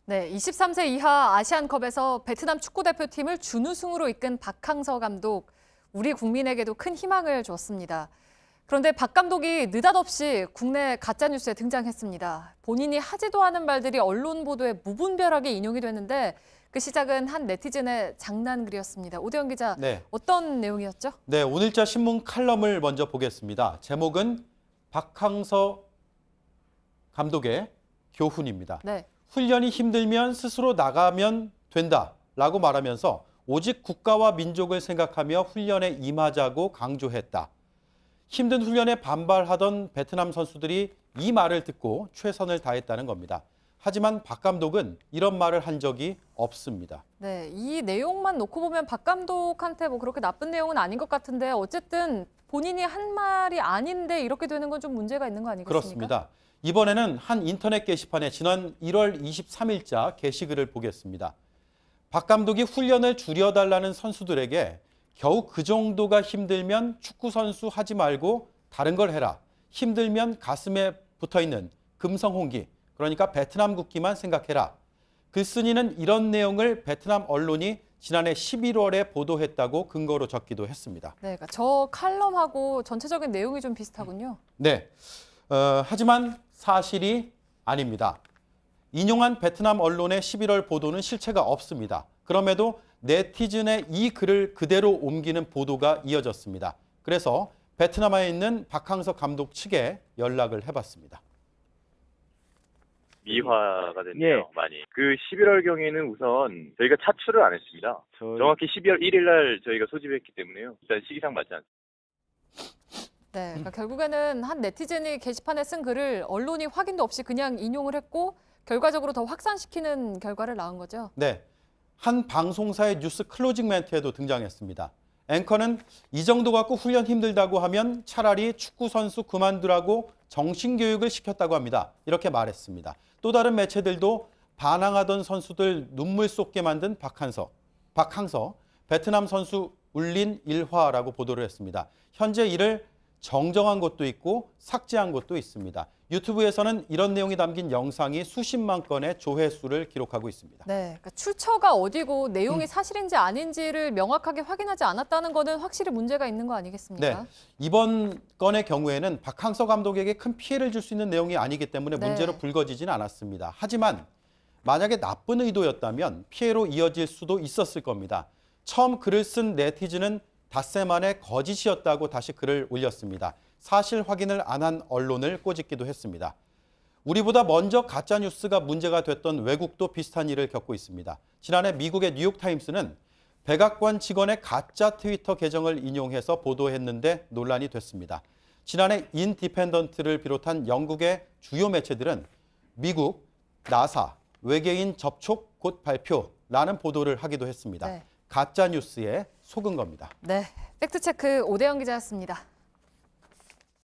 네, 23세 이하 아시안컵에서 베트남 축구대표팀을 준우승으로 이끈 박항서 감독, 우리 국민에게도 큰 희망을 주었습니다. 그런데 박 감독이 느닷없이 국내 가짜뉴스에 등장했습니다. 본인이 하지도 않은 말들이 언론 보도에 무분별하게 인용이 됐는데 그 시작은 한 네티즌의 장난글이었습니다. 오대영 기자, 네. 어떤 내용이었죠? 네, 오늘자 신문 칼럼을 먼저 보겠습니다. 제목은 박항서 감독의 교훈입니다. 네. 훈련이 힘들면 스스로 나가면 된다라고 말하면서 오직 국가와 민족을 생각하며 훈련에 임하자고 강조했다. 힘든 훈련에 반발하던 베트남 선수들이 이 말을 듣고 최선을 다했다는 겁니다. 하지만 박 감독은 이런 말을 한 적이 없습니다. 네, 이 내용만 놓고 보면 박 감독한테 뭐 그렇게 나쁜 내용은 아닌 것 같은데 어쨌든 본인이 한 말이 아닌데 이렇게 되는 건 좀 문제가 있는 거 아니겠습니까? 그렇습니다. 이번에는 한 인터넷 게시판에 지난 1월 23일자 게시글을 보겠습니다. 박 감독이 훈련을 줄여달라는 선수들에게 겨우 그 정도가 힘들면 축구 선수 하지 말고 다른 걸 해라. 힘들면 가슴에 붙어있는 금성홍기, 그러니까 베트남 국기만 생각해라. 글쓴이는 이런 내용을 베트남 언론이 지난해 11월에 보도했다고 근거로 적기도 했습니다. 네, 그러니까 저 칼럼하고 전체적인 내용이 좀 비슷하군요. 네, 하지만 사실이 아닙니다. 인용한 베트남 언론의 11월 보도는 실체가 없습니다. 그럼에도 네티즌의 이 글을 그대로 옮기는 보도가 이어졌습니다. 그래서 베트남에 있는 박항서 감독 측에 연락을 해봤습니다. 미화가 됐네요, 많이. 그 11월경에는 우선 저희가 차출을 안 했습니다. 정확히 12월 1일 날 저희가 소집했기 때문에요. 일단 시기상 맞지 않습니다. 네, 그러니까 결국에는 한 네티즌이 게시판에 쓴 글을 언론이 확인도 없이 그냥 인용을 했고 결과적으로 더 확산시키는 결과를 낳은 거죠. 네, 한 방송사의 뉴스 클로징 멘트에도 등장했습니다. 앵커는 이 정도 갖고 훈련 힘들다고 하면 차라리 축구 선수 그만두라고 정신교육을 시켰다고 합니다. 이렇게 말했습니다. 또 다른 매체들도 반항하던 선수들 눈물 쏟게 만든 박항서, 베트남 선수 울린 일화라고 보도를 했습니다. 현재 이를 정정한 것도 있고 삭제한 것도 있습니다. 유튜브에서는 이런 내용이 담긴 영상이 수십만 건의 조회수를 기록하고 있습니다. 네, 그러니까 출처가 어디고 내용이 사실인지 아닌지를 명확하게 확인하지 않았다는 거는 확실히 문제가 있는 거 아니겠습니까? 네, 이번 건의 경우에는 박항서 감독에게 큰 피해를 줄 수 있는 내용이 아니기 때문에 네. 문제로 불거지진 않았습니다. 하지만 만약에 나쁜 의도였다면 피해로 이어질 수도 있었을 겁니다. 처음 글을 쓴 네티즌은 닷새 만에 거짓이었다고 다시 글을 올렸습니다. 사실 확인을 안 한 언론을 꼬집기도 했습니다. 우리보다 먼저 가짜뉴스가 문제가 됐던 외국도 비슷한 일을 겪고 있습니다. 지난해 미국의 뉴욕타임스는 백악관 직원의 가짜 트위터 계정을 인용해서 보도했는데 논란이 됐습니다. 지난해 인디펜던트를 비롯한 영국의 주요 매체들은 미국, 나사, 외계인 접촉 곧 발표라는 보도를 하기도 했습니다. 네. 가짜뉴스에 속은 겁니다. 네, 팩트체크 오대영 기자였습니다.